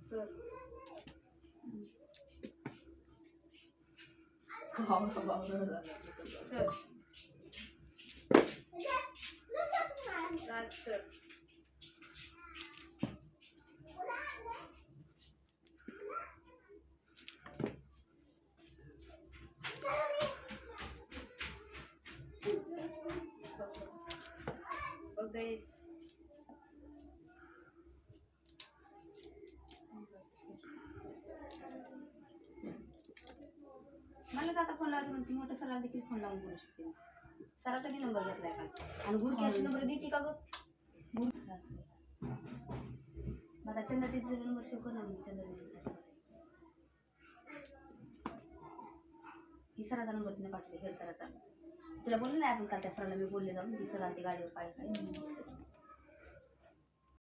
sir sir राज sir बघ मला तर आता फोन लावायचं म्हणते मोठ्या सराला देखील फोन लावून बोलू शकते सराचा बी नंबर घेतलाय का आणि गुडक्याचा नंबर देते का गं मला चंद्रतीचा नंबर शिकव ना मी चंद्रतीचा ही सराचा नंबर तिने पाठवले हेड सराचा तुला बोलले नाही आपण काल त्या सराला मी बोलले जाऊन ती सर आली गाडीवर पाय